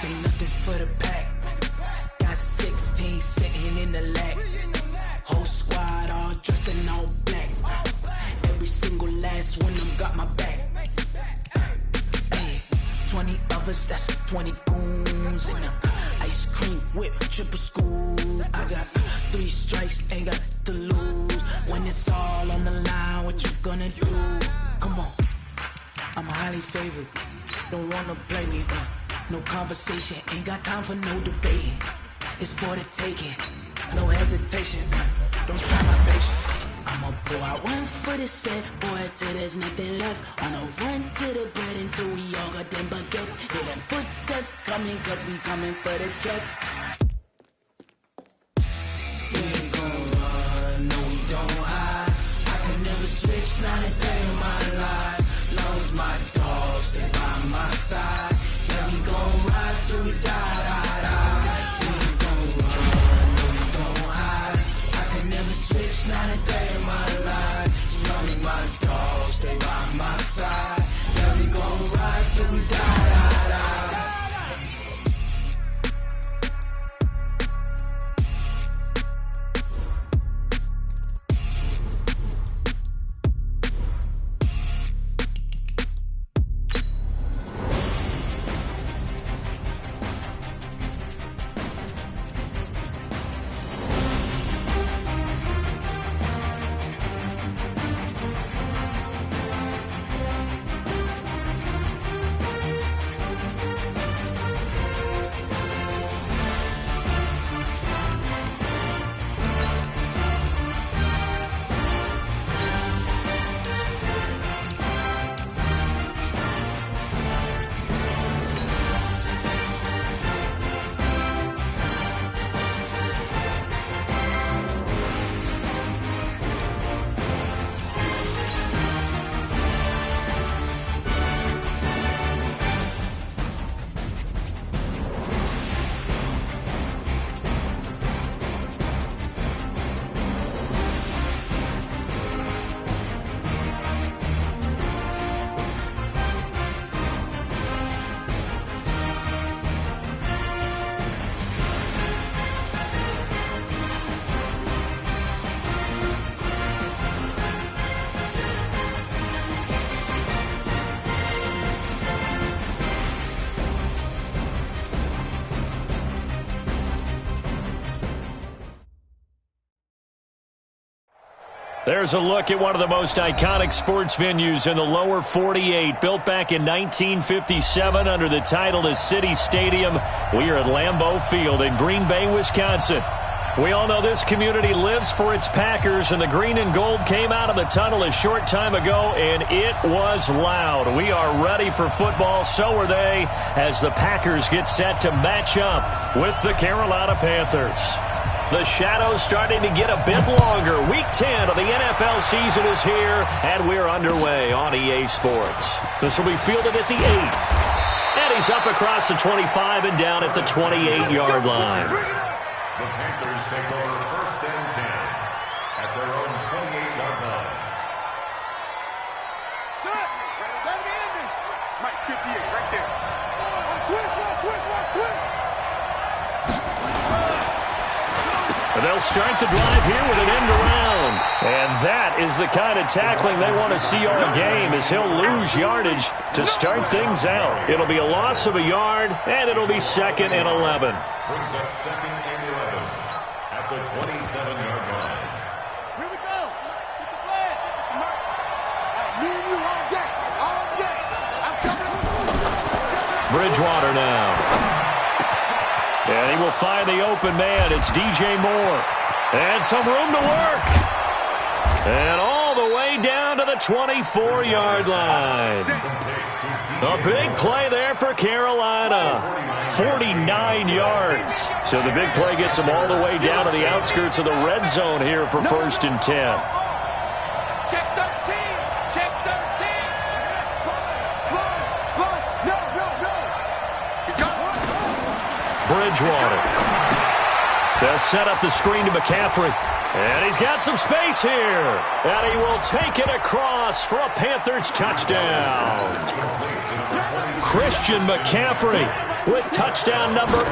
This ain't nothing for the pack. Got 16 sitting in the lap. Whole squad all dressed in all black. Every single last one of them got my back. 20 of us, that's 20 goons in them. Ice cream whip, triple scoop. I got 3 strikes, ain't got to lose. When it's all on the line, what you gonna do? Come on, I'm highly favored. Don't wanna play me, no conversation. Ain't got time for no debating. It's for the taking, no hesitation. Don't try my patience. I'ma pour out one for the set, boy, till there's nothing left. On a run to the bread until we all got them baguettes. Hear them footsteps coming, cause we coming for the check. We ain't gon' run, no we don't hide. I can never switch, not a day in my life. Long as my dogs stay by my side. Yeah, we gon' ride till we die, die, die. We ain't gon' run, no we don't hide. I can never switch, not a day in my life. As long as my dogs stay by my side. Yeah, we gon' ride till we die, die, die. There's a look at one of the most iconic sports venues in the lower 48. Built back in 1957 under the title of City Stadium. We are at Lambeau Field in Green Bay, Wisconsin. We all know this community lives for its Packers, and the green and gold came out of the tunnel a short time ago, and it was loud. We are ready for football, so are they, as the Packers get set to match up with the Carolina Panthers. The shadows starting to get a bit longer. Week 10 of the NFL season is here, and we're underway on EA Sports. This will be fielded at the 8. And he's up across the 25 and down at the 28-yard line. The Panthers take over 1st and 10 at their own 28-yard line. Set! Right the endings. Mike 58 right there. Switch. And they'll start the drive here with an end around. And that is the kind of tackling they want to see all game, as he'll lose yardage to start things out. It'll be a loss of a yard, and it'll be 2nd and 11. Brings up 2nd and 11 at the 27-yard line. Here we go. Get the flag. Me and you all day. I'm coming. Bridgewater now. And he will find the open man. It's DJ Moore. And some room to work. And all the way down to the 24-yard line. A big play there for Carolina. 49 yards. So the big play gets them all the way down to the outskirts of the red zone here for 1st and 10. Check 13. Check 13. Bridgewater. They'll set up the screen to McCaffrey. And he's got some space here. And he will take it across for a Panthers touchdown. Christian McCaffrey with touchdown number 8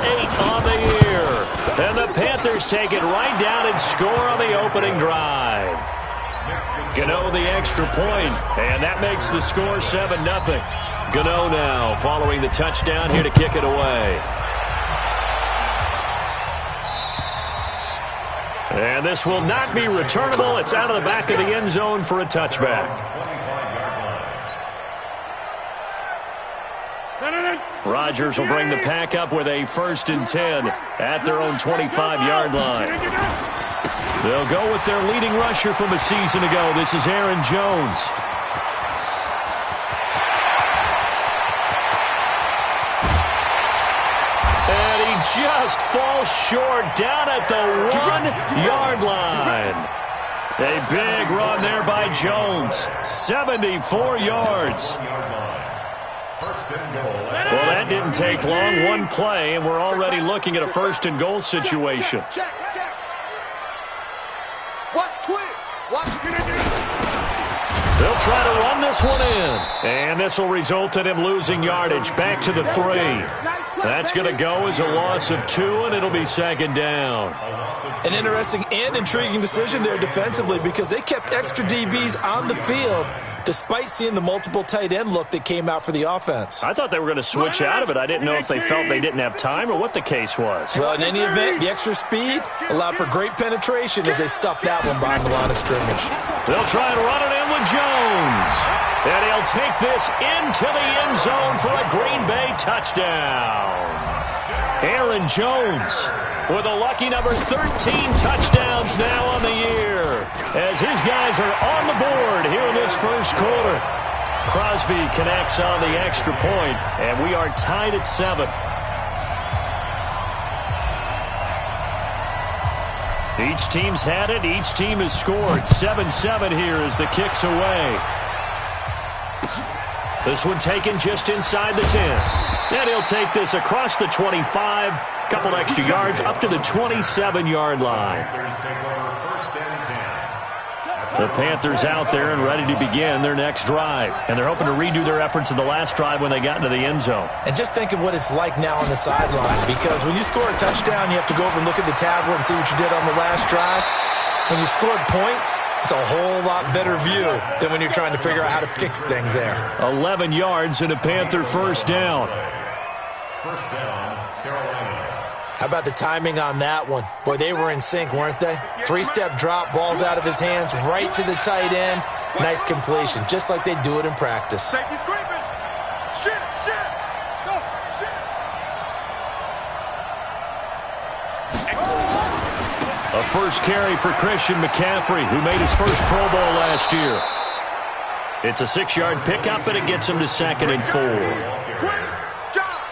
on the year. And the Panthers take it right down and score on the opening drive. Gano the extra point, and that makes the score 7-0. Gano now following the touchdown here to kick it away. And this will not be returnable. It's out of the back of the end zone for a touchback. Rodgers will bring the pack up with a 1st and 10 at their own 25-yard line. They'll go with their leading rusher from a season ago. This is Aaron Jones. And he just falls short down at the 1-yard line. A big run there by Jones. 74 yards. Well, that didn't take long. One play, and we're already looking at a 1st and goal situation. Check. Watch twist. Watch. They'll try to run this one in. And this will result in him losing yardage back to the 3. That's going to go as a loss of 2, and it'll be 2nd down. An interesting and intriguing decision there defensively because they kept extra DBs on the field despite seeing the multiple tight end look that came out for the offense. I thought they were going to switch out of it. I didn't know if they felt they didn't have time or what the case was. Well, in any event, the extra speed allowed for great penetration as they stuffed that one behind the line of scrimmage. They'll try and run it in with Jones. And he'll take this into the end zone for a Green Bay touchdown. Aaron Jones with a lucky number 13 touchdowns now on the year as his guys are on the board here in this first quarter. Crosby connects on the extra point, and we are tied at 7. Each team's had it. Each team has scored. 7-7 here as the kick's away. This one taken just inside the 10. And he'll take this across the 25. Couple extra yards up to the 27-yard line. The Panthers out there and ready to begin their next drive. And they're hoping to redo their efforts in the last drive when they got into the end zone. And just think of what it's like now on the sideline, because when you score a touchdown, you have to go over and look at the tablet and see what you did on the last drive. When you scored points, it's a whole lot better view than when you're trying to figure out how to fix things there. 11 yards and a Panther first down. First down, Carolina. How about the timing on that one? Boy, they were in sync, weren't they? 3-step drop, ball's out of his hands, right to the tight end. Nice completion, just like they do it in practice. Safety's creeping. Shit. Go. Shit. A first carry for Christian McCaffrey, who made his first Pro Bowl last year. It's a 6-yard pickup, and it gets him to 2nd and 4.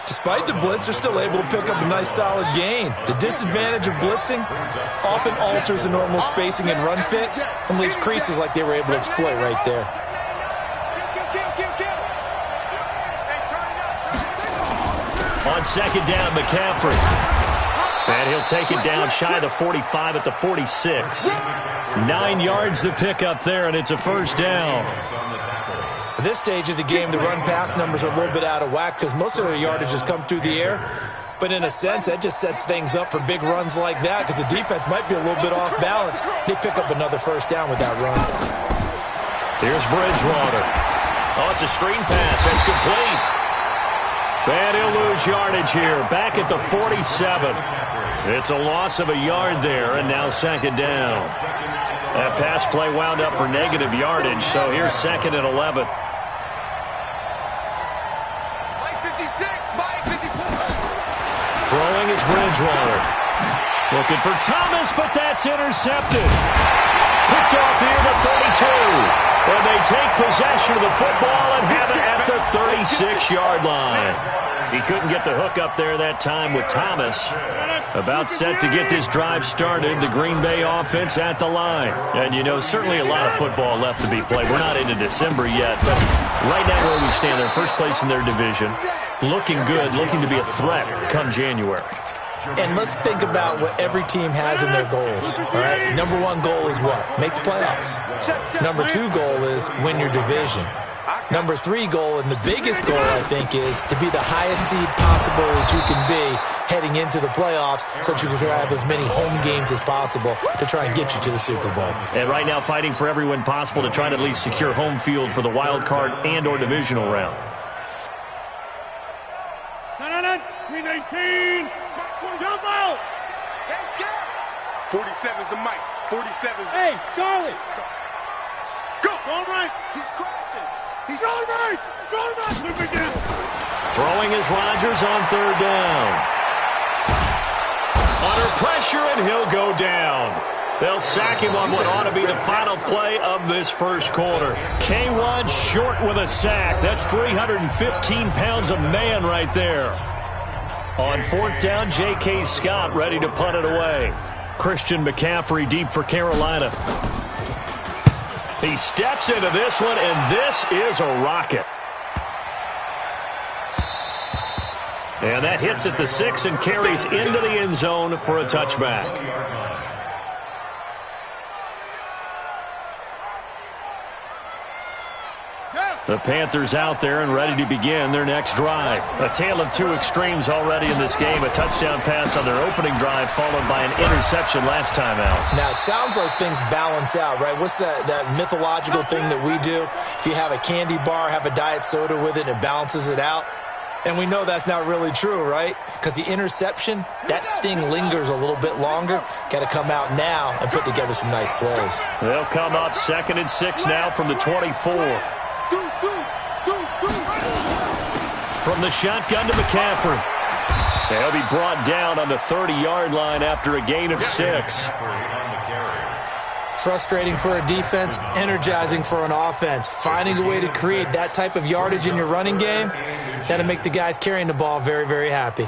Despite the blitz, they're still able to pick up a nice solid gain. The disadvantage of blitzing often alters the normal spacing and run fits and leaves creases like they were able to exploit right there. On 2nd down, McCaffrey. And he'll take it down shy of the 45 at the 46. 9 yards to pick up there, and it's a first down. At this stage of the game, the run-pass numbers are a little bit out of whack because most of their yardage has come through the air. But in a sense, that just sets things up for big runs like that because the defense might be a little bit off balance. They pick up another first down with that run. Here's Bridgewater. Oh, it's a screen pass. That's complete. And he'll lose yardage here. Back at the 47. It's a loss of a yard there, and now 2nd down. That pass play wound up for negative yardage, so here's 2nd and 11. Throwing is Bridgewater. Looking for Thomas, but that's intercepted. Picked off here to 32. And they take possession of the football and have it at the 36-yard line. He couldn't get the hook up there that time with Thomas. About set to get this drive started, the Green Bay offense at the line. And, you know, certainly a lot of football left to be played. We're not into December yet, but right now where we stand, they're first place in their division. Looking good, looking to be a threat come January. And let's think about what every team has in their goals, all right? Number one goal is what? Make the playoffs. Number two goal is win your division. Number three goal, and the biggest goal, I think, is to be the highest seed possible that you can be heading into the playoffs so that you can have as many home games as possible to try and get you to the Super Bowl. And right now fighting for every win possible to try to at least secure home field for the wild card and or divisional round. 319. Jump out. 47's the mic. 47's. Hey, Charlie. Go. Going right. He's crossing. He's going right. Going right. Look at him. Throwing is Rodgers on third down. Under pressure, and he'll go down. They'll sack him on what ought to be the final play of this first quarter. K1 short with a sack. That's 315 pounds of man right there. On fourth down, J.K. Scott ready to punt it away. Christian McCaffrey deep for Carolina. He steps into this one, and this is a rocket. And that hits at the 6 and carries into the end zone for a touchback. The Panthers out there and ready to begin their next drive. A tale of two extremes already in this game. A touchdown pass on their opening drive followed by an interception last time out. Now, it sounds like things balance out, right? What's that mythological thing that we do? If you have a candy bar, have a diet soda with it, it balances it out. And we know that's not really true, right? Because the interception, that sting lingers a little bit longer. Got to come out now and put together some nice plays. They'll come up 2nd and 6 now from the 24. From the shotgun to McCaffrey. They'll be brought down on the 30-yard line after a gain of 6. Frustrating for a defense, energizing for an offense. Finding a way to create that type of yardage in your running game, that'll make the guys carrying the ball very, very happy.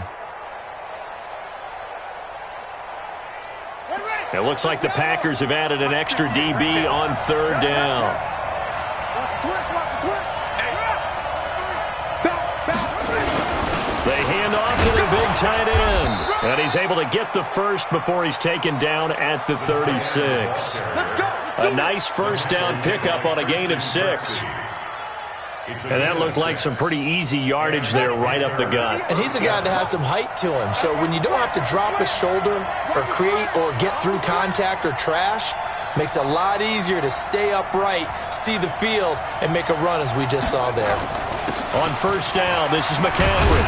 It looks like the Packers have added an extra DB on third down. They hand off to their big tight end. And he's able to get the first before he's taken down at the 36. A nice first down pickup on a gain of 6. And that looked like some pretty easy yardage there right up the gut. And he's a guy that has some height to him. So when you don't have to drop a shoulder or create or get through contact or trash, makes it a lot easier to stay upright, see the field, and make a run as we just saw there. On first down, this is McCaffrey.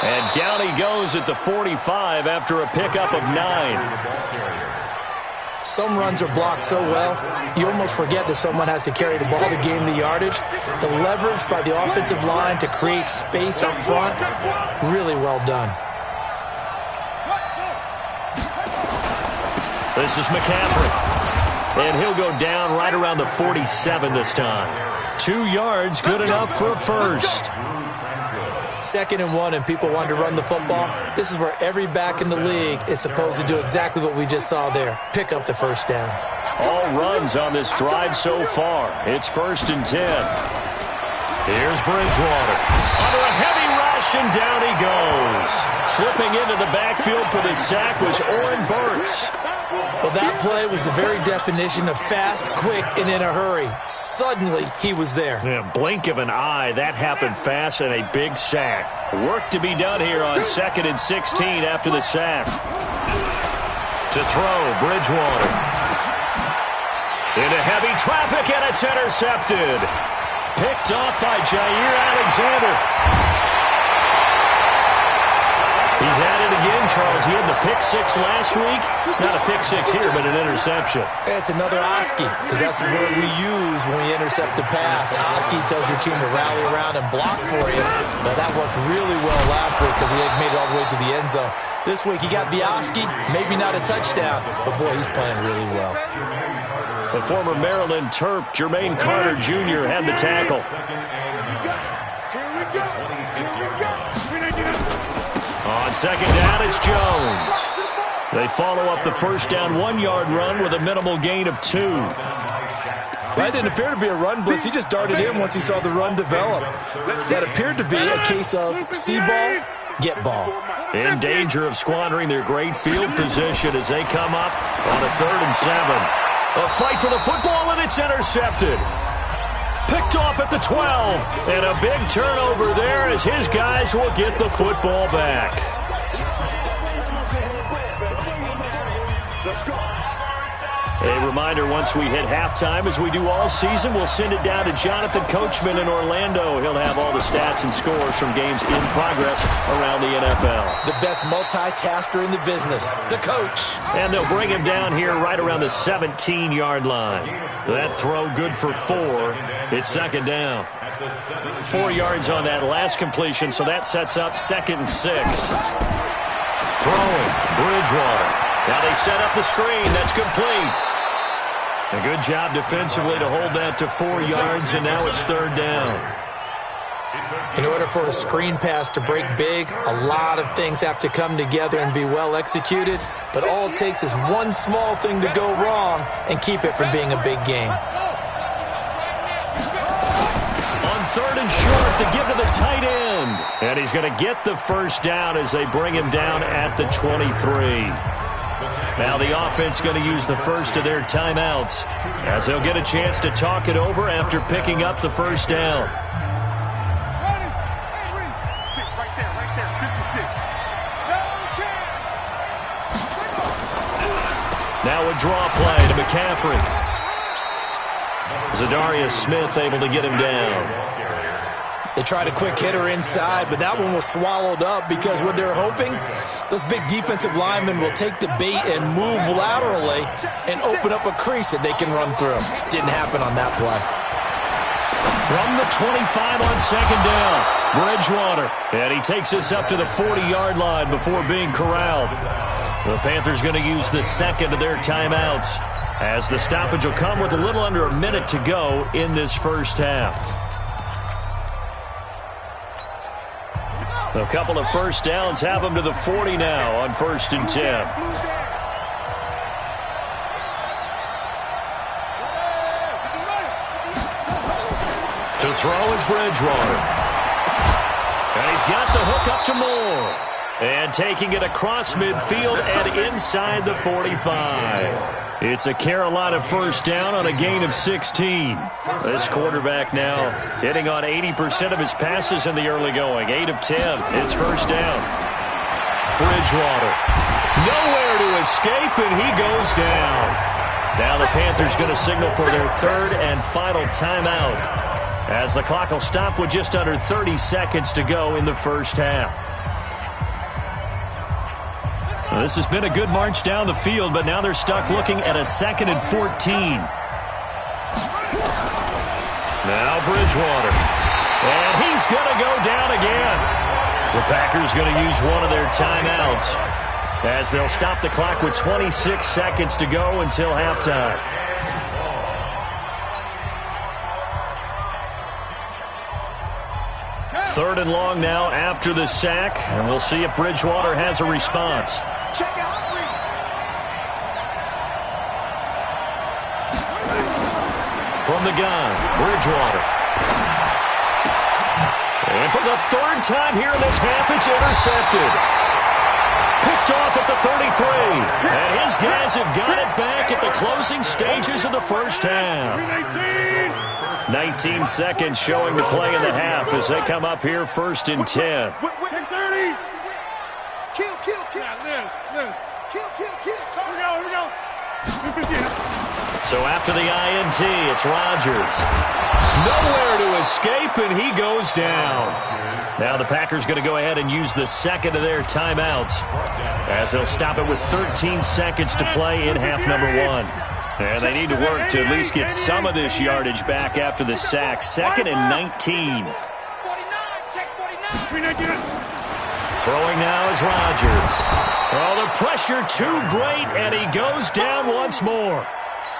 And down he goes at the 45 after a pickup of 9. Some runs are blocked so well, you almost forget that someone has to carry the ball to gain the yardage. The leverage by the offensive line to create space up front, really well done. This is McCaffrey. And he'll go down right around the 47 this time. 2 yards, good enough for a first. 2nd and 1 and people want to run the football. This is where every back in the league is supposed to do exactly what we just saw there. Pick up the first down. All runs on this drive so far. It's 1st and 10. Here's Bridgewater. Under a heavy rush, and down he goes. Slipping into the backfield for the sack was Oren Burks. Well, that play was the very definition of fast, quick, and in a hurry. Suddenly, he was there. Yeah, blink of an eye, that happened fast and a big sack. Work to be done here on 2nd and 16 after the sack. To throw, Bridgewater. Into heavy traffic, and it's intercepted. Picked off by Jair Alexander. He's at it again, Charles. He had the pick 6 last week. Not a pick 6 here, but an interception. It's another Oski, because that's the word we use when we intercept a pass. Oski tells your team to rally around and block for you. Now, that worked really well last week because he had made it all the way to the end zone. This week, he got the Oski, maybe not a touchdown, but, boy, he's playing really well. The former Maryland Terp, Jermaine Carter Jr., had the tackle. On 2nd down, it's Jones. They follow up the first down 1-yard run with a minimal gain of 2. That didn't appear to be a run blitz. He just darted in once he saw the run develop. That appeared to be a case of see ball, get ball. in danger of squandering their great field position as they come up on a 3rd and 7. A fight for the football, and it's intercepted. Picked off at the 12. And a big turnover there as his guys will get the football back. A reminder, once we hit halftime, as we do all season, we'll send it down to Jonathan Coachman in Orlando. He'll have all the stats and scores from games in progress around the NFL. The best multitasker in the business, the coach. And they'll bring him down here right around the 17-yard line. That throw good for 4. It's 2nd down. 4 yards on that last completion, so that sets up 2nd and 6. Throwing, Bridgewater. Now they set up the screen. That's complete. A good job defensively to hold that to 4 yards, and now it's 3rd down. In order for a screen pass to break big, a lot of things have to come together and be well executed, but all it takes is one small thing to go wrong and keep it from being a big game. On 3rd and short to give to the tight end. And he's going to get the first down as they bring him down at the 23. Now the offense going to use the first of their timeouts as they'll get a chance to talk it over after picking up the first down. Right there, 56. Now a draw play to McCaffrey. Zadarius Smith able to get him down. They tried a quick hitter inside, but that one was swallowed up because what they're hoping, those big defensive linemen will take the bait and move laterally and open up a crease that they can run through. Didn't happen on that play. From the 25 on 2nd down, Bridgewater. And he takes us up to the 40-yard line before being corralled. The Panthers going to use the 2nd of their timeouts as the stoppage will come with a little under a minute to go in this first half. A couple of first downs have them to the 40 now on 1st and 10. To throw is Bridgewater. And he's got the hook up to Moore. And taking it across midfield and inside the 45. It's a Carolina first down on a gain of 16. This quarterback now hitting on 80% of his passes in the early going. 8 of 10. It's first down. Bridgewater. Nowhere to escape, and he goes down. Now the Panthers going to signal for their 3rd and final timeout as the clock will stop with just under 30 seconds to go in the first half. This has been a good march down the field, but now they're stuck looking at a 2nd and 14. Now Bridgewater. And he's going to go down again. The Packers going to use one of their timeouts as they'll stop the clock with 26 seconds to go until halftime. Third and long now after the sack, and we'll see if Bridgewater has a response. From the gun, Bridgewater. And for the 3rd time here in this half, it's intercepted. Picked off at the 33. And his guys have got it back at the closing stages of the first half. 19 seconds showing to play in the half as they come up here 1st and 10. Kill. Here we go. So after the INT, it's Rodgers. Nowhere to escape, and he goes down. Now the Packers going to go ahead and use the 2nd of their timeouts as they'll stop it with 13 seconds to play in half number 1. And they need to work to at least get some of this yardage back after the sack. 2nd and 19. Throwing now is Rodgers. Oh, the pressure too great, and he goes down once more.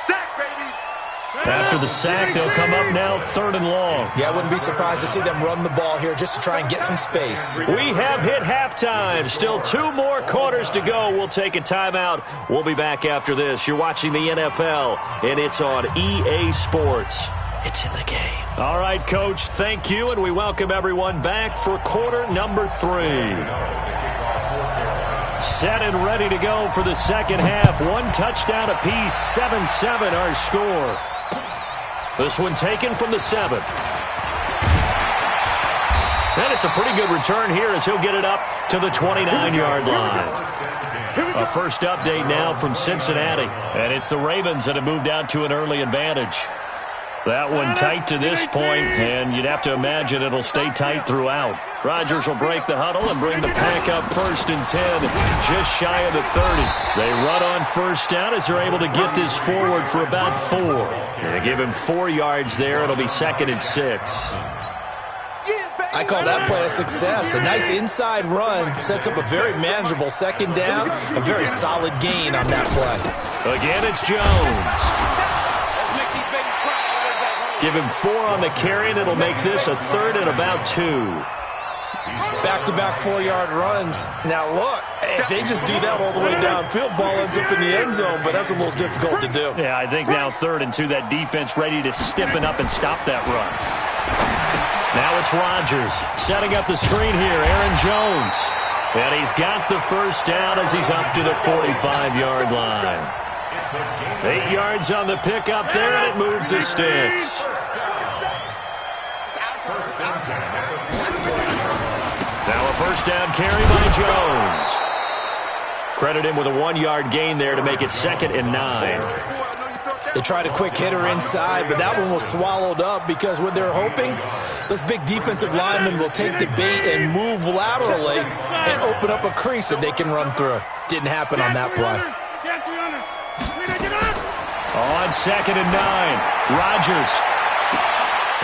Sack, baby. After the sack, they'll come up now 3rd and long. Yeah, I wouldn't be surprised to see them run the ball here just to try and get some space. We have hit halftime. Still 2 more quarters to go. We'll take a timeout. We'll be back after this. You're watching the NFL, and it's on EA Sports. It's in the game. All right, Coach, thank you, and we welcome everyone back for quarter number 3. Set and ready to go for the second half. One touchdown apiece, 7-7 our score. This one taken from the 7. And it's a pretty good return here as he'll get it up to the 29-yard line. A first update now from Cincinnati. And it's the Ravens that have moved out to an early advantage. That one tight to this point, and you'd have to imagine it'll stay tight throughout. Rodgers will break the huddle and bring the pack up 1st and 10, just shy of the 30. They run on first down as they're able to get this forward for about 4. They give him 4 yards there. It'll be 2nd and 6. I call that play a success. A nice inside run sets up a very manageable second down. A very solid gain on that play. Again, it's Jones. Give him 4 on the carry, and it'll make this a 3rd and about 2. Back-to-back 4-yard runs. Now, look, if they just do that all the way downfield, ball ends up in the end zone, but that's a little difficult to do. Yeah, I think now 3rd and 2, that defense ready to stiffen up and stop that run. Now it's Rodgers setting up the screen here. Aaron Jones. And he's got the first down as he's up to the 45-yard line. 8 yards on the pickup there, and it moves the sticks. Now a first down carry by Jones. Credit him with a 1-yard gain there to make it 2nd and 9. They tried a quick hitter inside, but that one was swallowed up because what they're hoping, those big defensive linemen will take the bait and move laterally and open up a crease that they can run through. Didn't happen on that play. On 2nd and 9, Rodgers.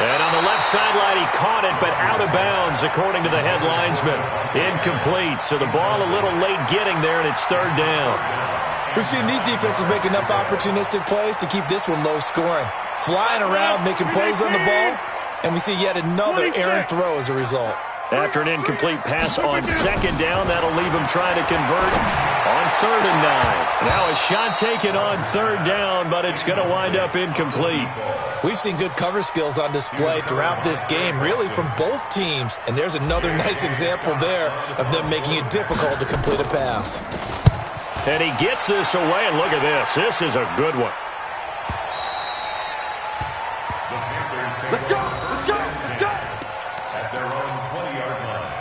And on the left sideline, he caught it, but out of bounds, according to the head linesman. Incomplete, so the ball a little late getting there, and it's 3rd down. We've seen these defenses make enough opportunistic plays to keep this one low scoring. Flying around, making plays on the ball, and we see yet another errant throw as a result. After an incomplete pass on 2nd down, that'll leave him trying to convert on 3rd and 9. Now a shot taken on 3rd down, but it's going to wind up incomplete. We've seen good cover skills on display throughout this game, really from both teams. And there's another nice example there of them making it difficult to complete a pass. And he gets this away, and look at this. This is a good one. Let's go! Let's go! Let's go! At their own 20-yard line.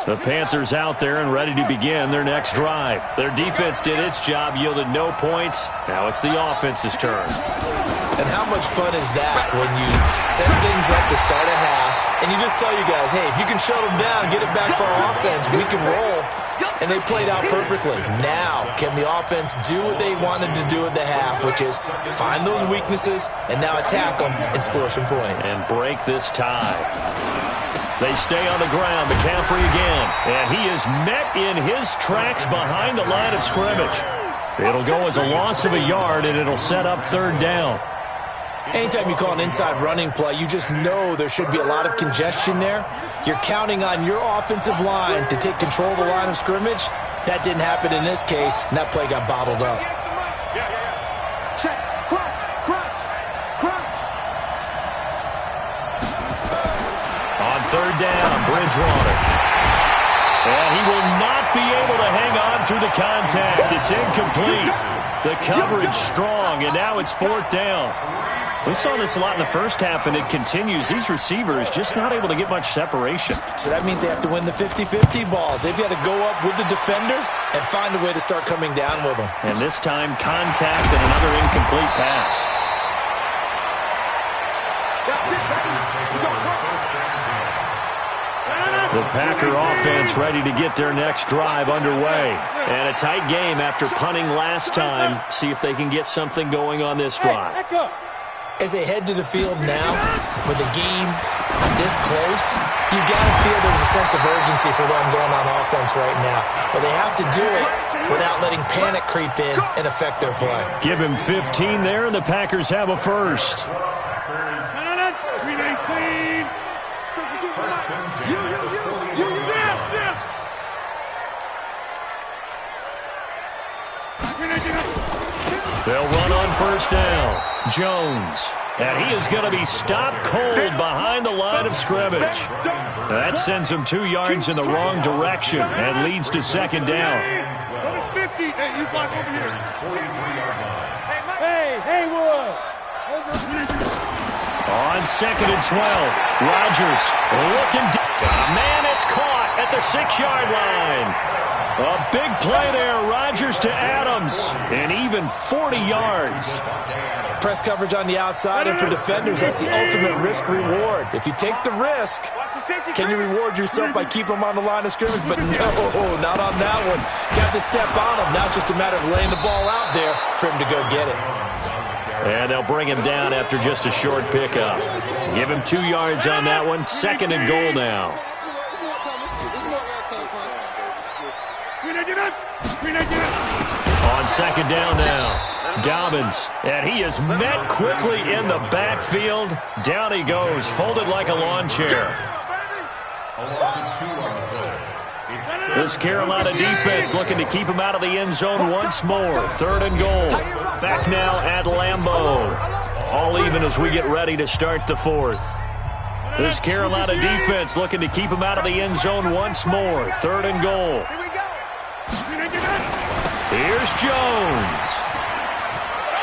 The Panthers out there and ready to begin their next drive. Their defense did its job, yielded no points. Now it's the offense's turn. And how much fun is that when you set things up to start a half and you just tell you guys, hey, if you can shut them down, get it back for our offense, we can roll. And they played out perfectly. Now, can the offense do what they wanted to do at the half, which is find those weaknesses and now attack them and score some points. And break this tie. They stay on the ground. McCaffrey again. And he is met in his tracks behind the line of scrimmage. It'll go as a loss of a yard, and it'll set up 3rd down. Anytime you call an inside running play, you just know there should be a lot of congestion there. You're counting on your offensive line to take control of the line of scrimmage. That didn't happen in this case, and that play got bottled up. Check. Crunch. Crunch. Crunch. On 3rd down, Bridgewater. And he will not be able to hang on through the contact. It's incomplete. The coverage strong, and now it's 4th down. We saw this a lot in the first half, and it continues. These receivers just not able to get much separation. So that means they have to win the 50-50 balls. They've got to go up with the defender and find a way to start coming down with them. And this time, contact and another incomplete pass. The Packer offense ready to get their next drive underway. And a tight game after punting last time. See if they can get something going on this drive. As they head to the field now, with the game this close, you've got to feel there's a sense of urgency for them going on offense right now. But they have to do it without letting panic creep in and affect their play. Give him 15 there, and the Packers have a first. They'll run on first down. Jones. And he is going to be stopped cold behind the line of scrimmage. That sends him 2 yards in the wrong direction and leads to second down. Number 50. Hey, you block over here. Hey, Haywood. On second and 12, Rodgers looking deep. Man, it's caught at the 6-yard line. A big play there, Rodgers to Adams, and even 40 yards. Press coverage on the outside, and for defenders, that's the ultimate risk-reward. If you take the risk, can you reward yourself by keeping them on the line of scrimmage? But no, not on that one. Got the step on him. Now it's just a matter of laying the ball out there for him to go get it. And they'll bring him down after just a short pickup. Give him 2 yards on that one. Second and goal now. On second down now, Dobbins, and he is met quickly in the backfield. Down he goes, folded like a lawn chair. This Carolina defense looking to keep him out of the end zone once more. Third and goal. Back now at Lambeau. All even as we get ready to start the fourth. This Carolina defense looking to keep him out of the end zone once more. Third and goal. Here's Jones.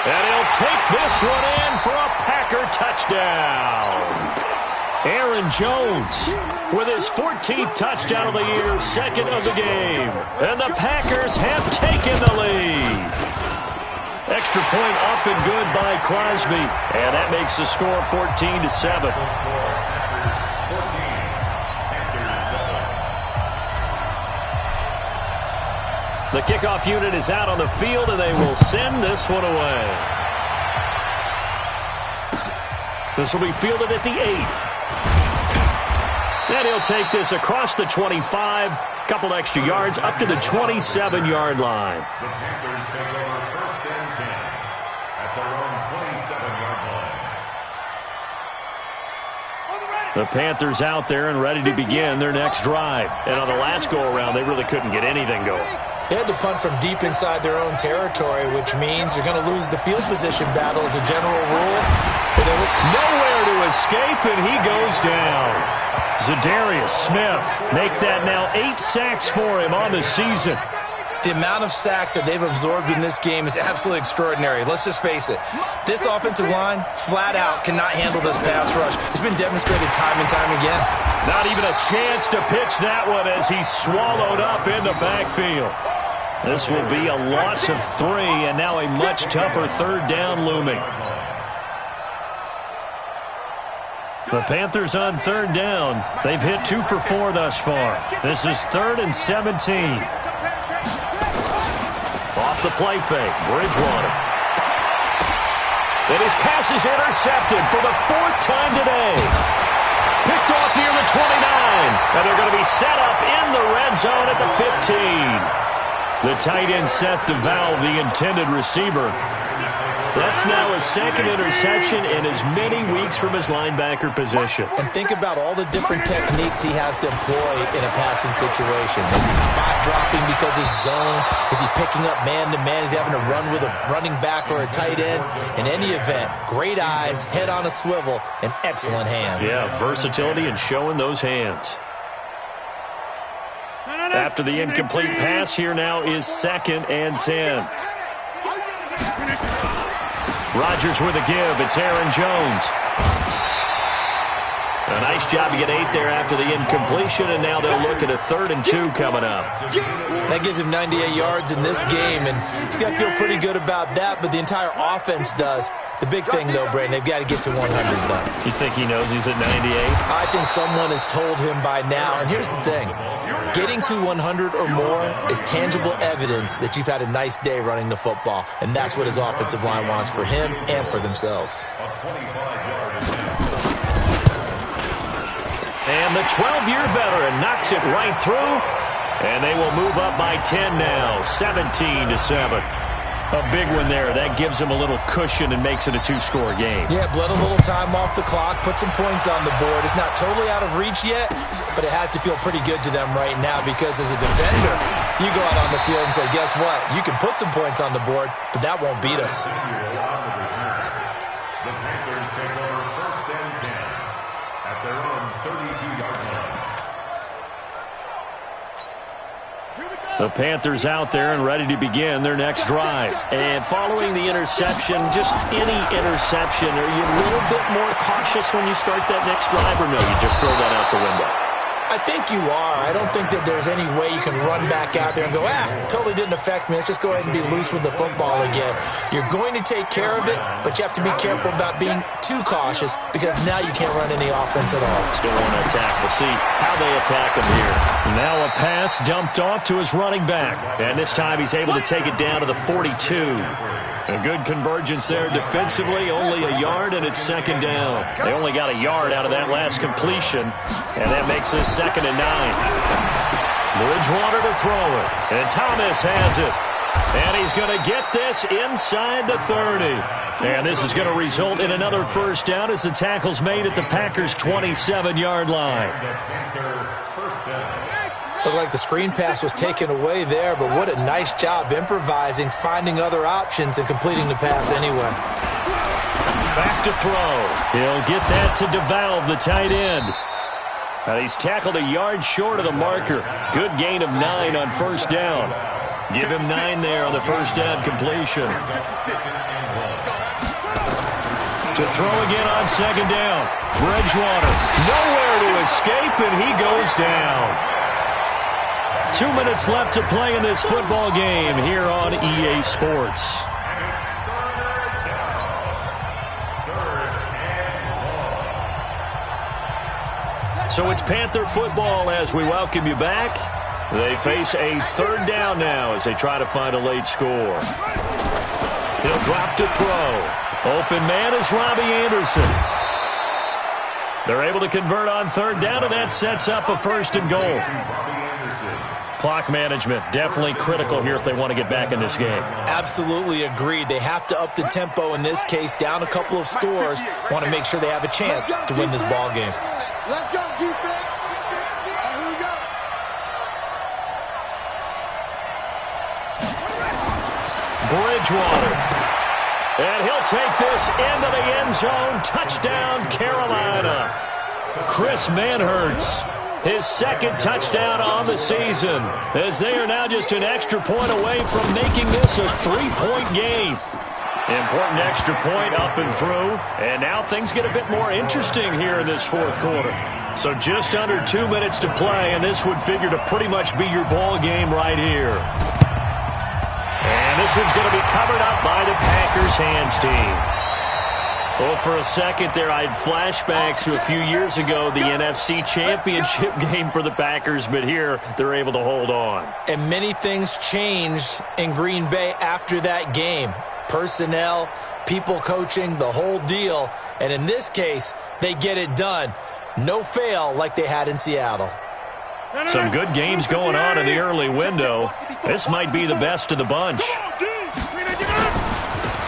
And he'll take this one in for a Packer touchdown. Aaron Jones with his 14th touchdown of the year, second of the game. And the Packers have taken the lead. Extra point up and good by Crosby. And that makes the score 14-7. The kickoff unit is out on the field, and they will send this one away. This will be fielded at the 8. And he'll take this across the 25, couple extra yards, up to the 27-yard line. The Panthers take over first and 10 at their own 27-yard line. The Panthers out there and ready to begin their next drive. And on the last go-around, they really couldn't get anything going. They had to punt from deep inside their own territory, which means they're going to lose the field position battle as a general rule. Nowhere to escape, and he goes down. Zadarius Smith make that now 8 sacks for him on the season. The amount of sacks that they've absorbed in this game is absolutely extraordinary. Let's just face it. This offensive line, flat out, cannot handle this pass rush. It's been demonstrated time and time again. Not even a chance to pitch that one as he's swallowed up in the backfield. This will be a loss of 3, and now a much tougher third down looming. The Panthers on third down. They've hit 2 for 4 thus far. This is 3rd and 17. Off the play fake, Bridgewater. And his pass is intercepted for the 4th time today. Picked off near the 29. And they're going to be set up in the red zone at the 15. The tight end set to valve the intended receiver. That's now his 2nd interception in as many weeks from his linebacker position. And think about all the different techniques he has to employ in a passing situation. Is he spot dropping because it's zone? Is he picking up man-to-man? Is he having to run with a running back or a tight end? In any event, great eyes, head on a swivel, and excellent hands. Yeah, versatility and showing those hands. After the incomplete pass, here now is 2nd and 10. Rodgers with a give. It's Aaron Jones. A nice job to get 8 there after the incompletion, and now they'll look at a 3rd and 2 coming up. That gives him 98 yards in this game, and he's got to feel pretty good about that, but the entire offense does. The big thing, though, Brandon, they've got to get to 100, though. You think he knows he's at 98? I think someone has told him by now, and here's the thing. Getting to 100 or more is tangible evidence that you've had a nice day running the football, and that's what his offensive line wants for him and for themselves. And the 12-year veteran knocks it right through, and they will move up by 10 now, 17-7. A big one there. That gives them a little cushion and makes it a 2-score game. Yeah, bled a little time off the clock, put some points on the board. It's not totally out of reach yet, but it has to feel pretty good to them right now because as a defender, you go out on the field and say, guess what? You can put some points on the board, but that won't beat us. The Panthers take The Panthers out there and ready to begin their next drive. And following the interception, just any interception, are you a little bit more cautious when you start that next drive, or no, you just throw that out the window? I think you are. I don't think that there's any way you can run back out there and go, totally didn't affect me. Let's just go ahead and be loose with the football again. You're going to take care of it, but you have to be careful about being too cautious because now you can't run any offense at all. Still want to attack. We'll see how they attack him here. Now a pass dumped off to his running back. And this time he's able to take it down to the 42. A good convergence there defensively, only a yard, and it's second down. They only got a yard out of that last completion, and that makes this 2nd and 9. Bridgewater to throw it, and Thomas has it. And he's going to get this inside the 30. And this is going to result in another first down as the tackle's made at the Packers' 27-yard line. Looked like the screen pass was taken away there, but what a nice job improvising, finding other options, and completing the pass anyway. Back to throw. He'll get that to DeValve, the tight end. He's tackled a yard short of the marker. Good gain of 9 on first down. Give him 9 there on the first down completion. To throw again on second down. Bridgewater, nowhere to escape, and he goes down. 2 minutes left to play in this football game here on EA Sports. So it's Panther football as we welcome you back. They face a third down now as they try to find a late score. He'll drop to throw. Open man is Robbie Anderson. They're able to convert on third down, and that sets up a 1st and goal. Clock management, definitely critical here if they want to get back in this game. Absolutely agreed. They have to up the tempo in this case, down a couple of scores. Want to make sure they have a chance to win this ball game. Let's go, defense. Here we go. Bridgewater. And he'll take this into the end zone. Touchdown, Carolina. Chris Manhertz. His 2nd touchdown on the season, as they are now just an extra point away from making this a 3-point game. Important extra point up and through, and now things get a bit more interesting here in this 4th quarter. So just under 2 minutes to play, and this would figure to pretty much be your ball game right here. And this one's going to be covered up by the Packers hands team. Well, for a second there, I had flashbacks to a few years ago, the NFC Championship game for the Packers, but here they're able to hold on. And many things changed in Green Bay after that game. Personnel, people coaching, the whole deal. And in this case, they get it done. No fail like they had in Seattle. Some good games going on in the early window. This might be the best of the bunch.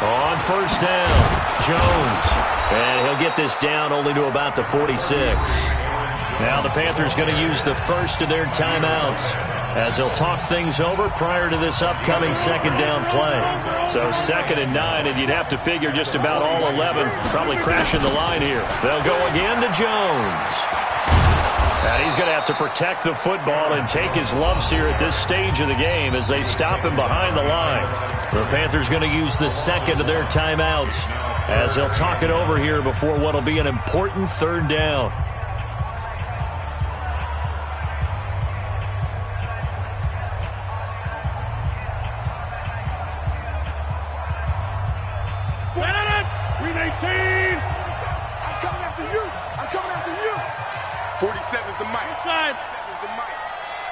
On first down, Jones. And he'll get this down only to about the 46. Now the Panthers going to use the first of their timeouts as they'll talk things over prior to this upcoming 2nd down play. So 2nd and 9, and you'd have to figure just about all 11 probably crashing the line here. They'll go again to Jones. And he's going to have to protect the football and take his lumps here at this stage of the game as they stop him behind the line. The Panthers going to use the 2nd of their timeouts as they'll talk it over here before what will be an important 3rd down. I'm coming after you. 47's the mic. Inside. 47's the mic.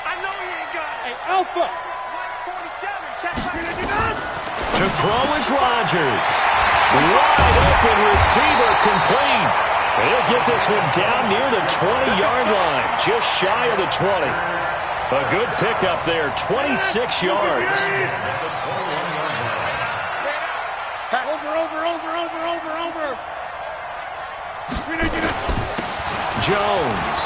I know he ain't got it. Hey, Alpha. 47, check back. To throw is Rodgers. Wide open receiver complete. He'll get this one down near the 20-yard line, just shy of the 20. A good pickup there, 26 yards. Over. Jones.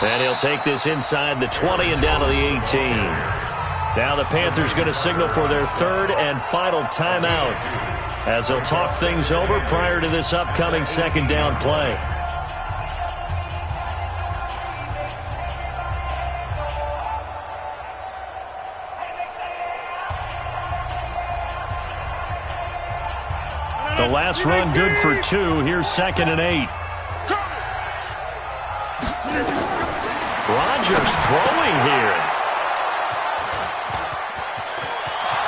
And he'll take this inside the 20 and down to the 18. Now the Panthers going to signal for their 3rd and final timeout as they'll talk things over prior to this upcoming 2nd down play. The last run good for 2. Here's 2nd and 8. Rodgers throwing here.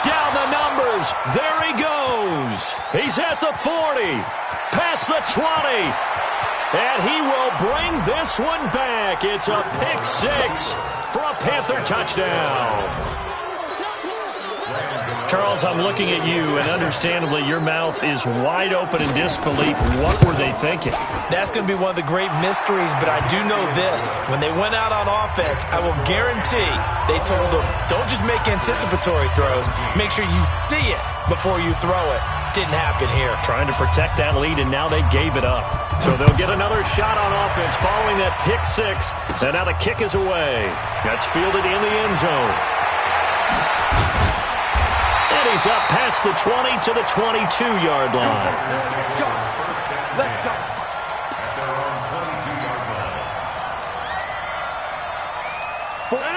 Down the numbers. There he goes. He's at the 40. Past the 20. And he will bring this one back. It's a pick 6 for a Panther touchdown. Charles, I'm looking at you, and understandably, your mouth is wide open in disbelief. What were they thinking? That's going to be one of the great mysteries, but I do know this. When they went out on offense, I will guarantee they told them, don't just make anticipatory throws. Make sure you see it before you throw it. Didn't happen here. Trying to protect that lead, and now they gave it up. So they'll get another shot on offense following that pick 6, and now the kick is away. That's fielded in the end zone. And he's up past the 20 to the 22-yard line. Let's go. Let's go.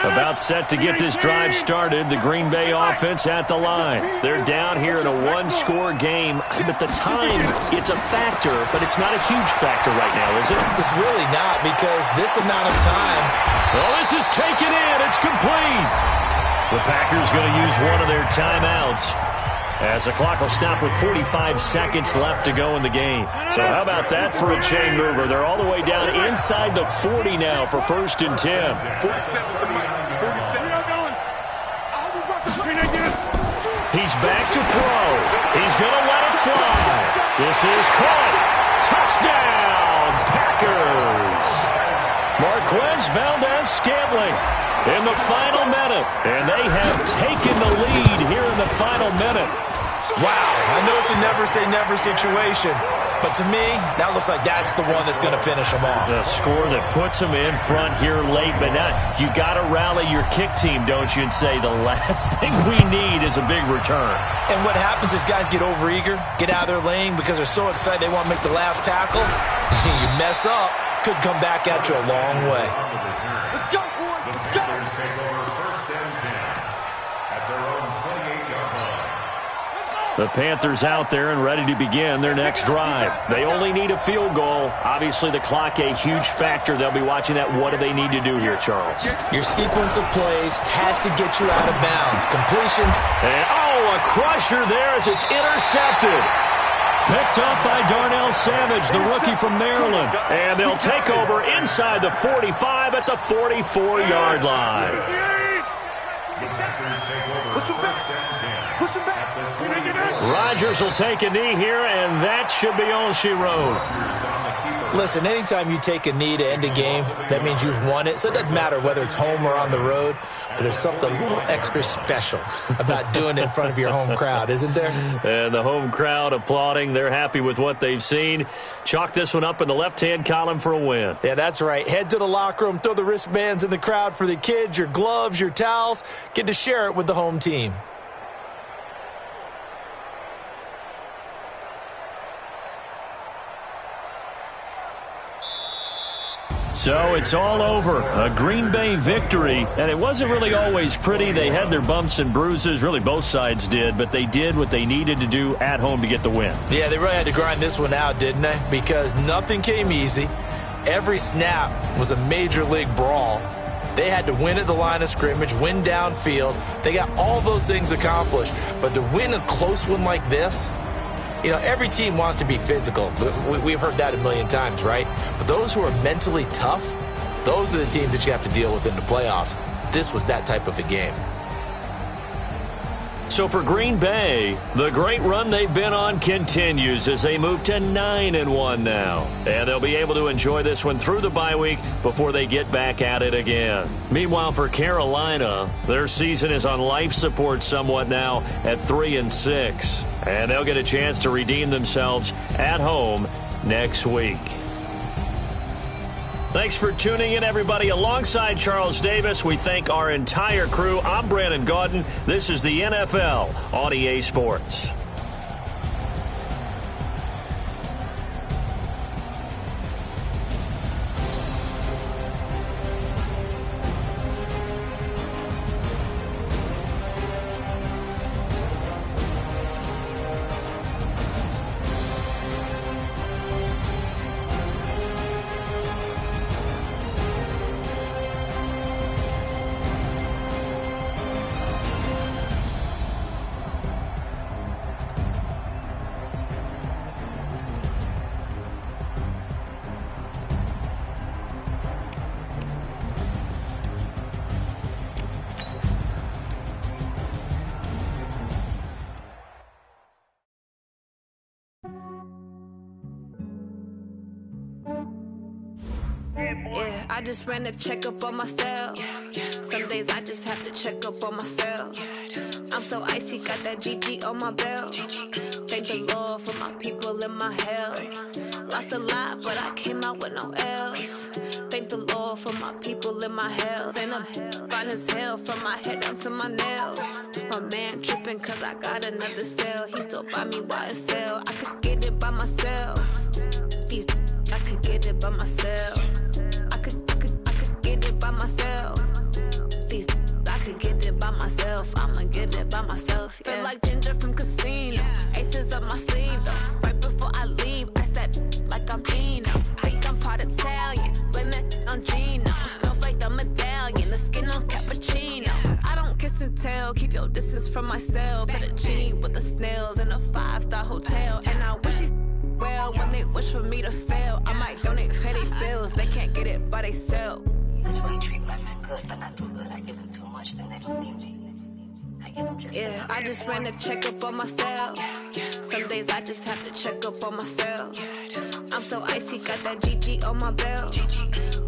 About set to get this drive started. The Green Bay offense at the line. They're down here in a one-score game. At the time, it's a factor, but it's not a huge factor right now, is it? It's really not, because this amount of time. Well, this is taken in. It's complete. The Packers going to use one of their timeouts, as the clock will stop with 45 seconds left to go in the game. So how about that for a chain mover? They're all the way down inside the 40 now for 1st and 10. 47's the mic. 47. He's back to throw. He's going to let it fly. This is caught. Touchdown, Packers. Marquez Valdez-Scantling in the final minute. And they have taken the lead here in the final minute. Wow, I know it's a never-say-never situation, but to me, that looks like that's the one that's going to finish them off. The score that puts them in front here late, but now you got to rally your kick team, don't you, and say the last thing we need is a big return. And what happens is guys get overeager, get out of their lane because they're so excited they want to make the last tackle. You mess up, could come back at you a long way. Let's go, boys. Let's go. Take over 1st and 10 at their own 28-yard line. The Panthers out there and ready to begin their next drive. They only need a field goal. Obviously, the clock a huge factor. They'll be watching that. What do they need to do here, Charles? Your sequence of plays has to get you out of bounds. Completions. And, a crusher there as it's intercepted. Picked up by Darnell Savage, the rookie from Maryland. And they'll take over inside the 45 at the 44-yard line. Push him back. Push him back. Rodgers will take a knee here, and that should be all she wrote. Listen, anytime you take a knee to end a game, that means you've won it. So it doesn't matter whether it's home or on the road, but there's something a little extra special about doing it in front of your home crowd, isn't there? And the home crowd applauding. They're happy with what they've seen. Chalk this one up in the left-hand column for a win. Yeah, that's right. Head to the locker room, throw the wristbands in the crowd for the kids, your gloves, your towels. Get to share it with the home team. So it's all over. A Green Bay victory, and it wasn't really always pretty. They had their bumps and bruises. Really, both sides did, but they did what they needed to do at home to get the win. Yeah, they really had to grind this one out, didn't they? Because nothing came easy. Every snap was a major league brawl. They had to win at the line of scrimmage, win downfield. They got all those things accomplished. But to win a close one like this, you know, every team wants to be physical. We've heard that a million times, right? But those who are mentally tough, those are the teams that you have to deal with in the playoffs. This was that type of a game. So for Green Bay, the great run they've been on continues as they move to 9-1 now. And they'll be able to enjoy this one through the bye week before they get back at it again. Meanwhile, for Carolina, their season is on life support somewhat now at 3-6. And they'll get a chance to redeem themselves at home next week. Thanks for tuning in, everybody. Alongside Charles Davis, we thank our entire crew. I'm Brandon Gaudin. This is the NFL on EA Sports. Yeah, I just ran a checkup on myself. Some days I just have to check up on myself. I'm so icy, got that GG on my belt. Thank the Lord for my people in my health. Lost a lot, but I came out with no else. Thank the Lord for my people in my health. And I'm fine as hell from my head down to my nails. My man tripping cause I got another cell. He still buy me YSL. I could get it by myself. These I could get it by myself. I could get it by myself. These I could get it by myself. I'ma get it by myself. Yeah. Feel like Ginger from Casino. Aces up my sleeve though. Right before I leave, I step like I'm Dino. Think I'm part Italian. Blame that on Gino. Smells like the medallion. The skin on cappuccino. I don't kiss and tell. Keep your distance from myself. Fettuccine with the snails in a 5-star hotel. And I wish he's well when they wish for me to fail. I might donate petty bills. They can't get it by themselves. That's why you treat my friend good, but not too good. I give them too much, then they don't need me. I give them just yeah, I just ran a checkup on myself. Some days I just have to check up on myself. I'm so icy, got that GG on my belt.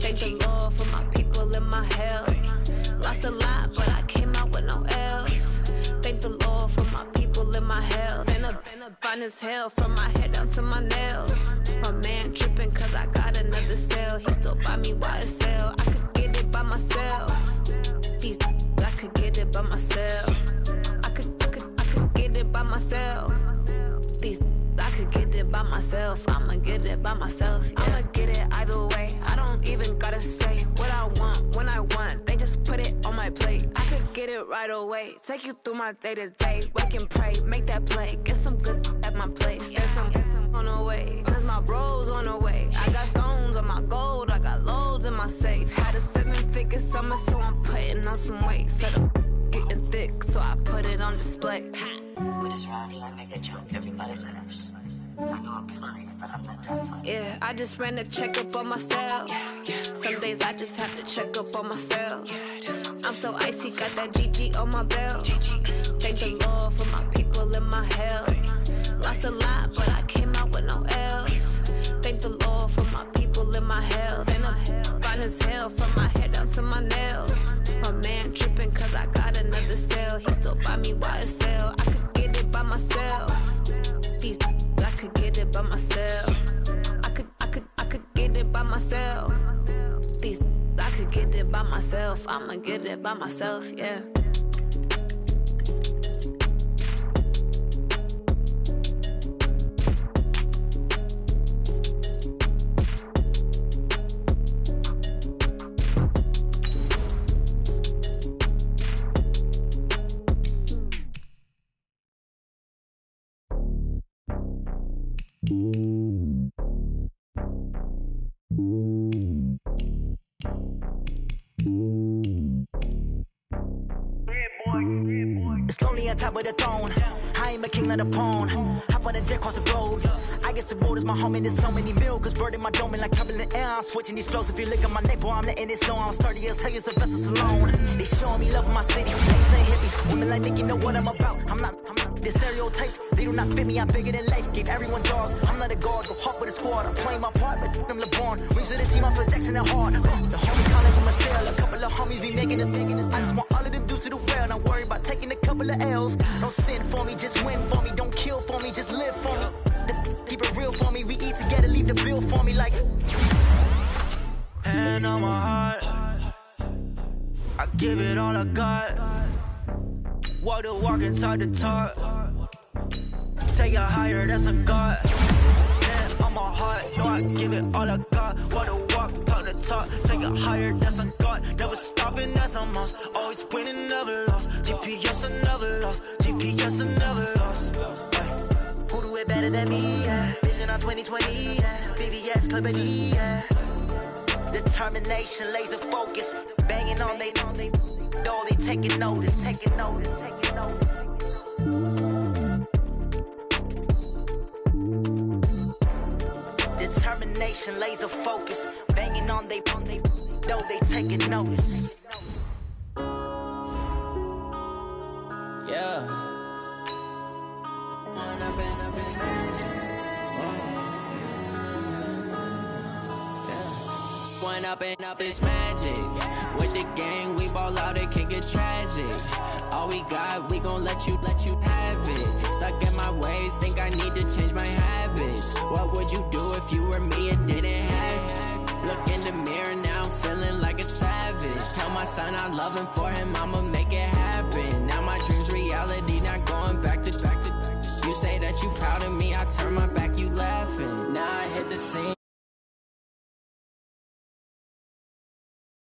Thank the Lord for my people in my health. Lost a lot, but I came out with no else. Thank the Lord for my people in my health. And I'm fine as hell from my head down to my nails. My man tripping cause I got another cell. He still buy me YSL. I could get it by myself. These I could get it by myself. I could get it by myself. These I could get it by myself. I'ma get it by myself. Yeah. I'ma get it either way. I don't even gotta say what I want when I want. They just put it on my plate. I could get it right away. Take you through my day to day. Wake and pray, make that play. Get some good at my place. There's some on the way, cause my bros on the way. I got stones on my gold. I got loads in my safe. Had a 7-figure summer, so I'm putting on some weight. Set up getting thick, so I put it on display. With this round, I make a joke. Everybody laughs. I know I'm funny, but I'm not that funny. Yeah, I just ran a checkup on myself. Some days I just have to check up on myself. I'm so icy, got that GG on my belt. Thank the Lord for my people in my health. Lost a lot, but I came out with no else. Thank the Lord for my people in my health. And I'm fine as hell from my head down to my nails. My man tripping cause I got another cell. He still buy me YSL. I could get it by myself. These I could get it by myself. I could get it by myself. These I could get it by myself. I'ma get it by myself, yeah. It's lonely on top of the throne. I am a king, not a pawn. Hop on a jet across the globe. I guess the world is my home and there's so many milkers birding my dome like turbulent air. I'm switching these flows. If you look at my neck, boy, I'm letting it snow. I'm sturdy as hell as a vessel alone. They showing me love in my city. They say hippies, women like Nick, you know what I'm about. I'm not the stereotypes. They do not fit me. I'm bigger than life. Gave everyone jobs. I'm not a guard. Go hop with a squad. I'm playing my part, but them LeBron. Rings to the team. I'm for Jackson and hard. The homie calling from a cell. A couple of homies be making it. I just want all of them dudes to the well. Not worried about taking a couple of L's. Don't sin for me, just win for me. Don't kill for me, just live for me. Keep it real for me. We eat together, leave the bill for me like. Hand on my heart, I give it all I got. Walk the walk inside the talk. Take it higher, that's a God. Hand on my heart, know I give it all I got. Walk the walk, talk the talk. Take it higher, that's a God. Never stopping, that's a must. Always winning, never lost. GPS, I never lost. GPS, I never lost. Who do it better than me? Yeah. Vision on 2020. Yeah. VVS, Clippity. Yeah. Determination, laser focus. Banging on they door, they taking notice. Taking notice. Taking notice. Determination, laser focus. Banging on they door, they taking notice. Yeah. one up and up is magic. With the gang, we ball out, it can get tragic. All we got, we gon' let you have it. Stuck in my ways, think I need to change my habits. What would you do if you were me and didn't have it? Look in the mirror now, I'm feeling like a savage. Tell my son I love him, for him I'ma make it happen.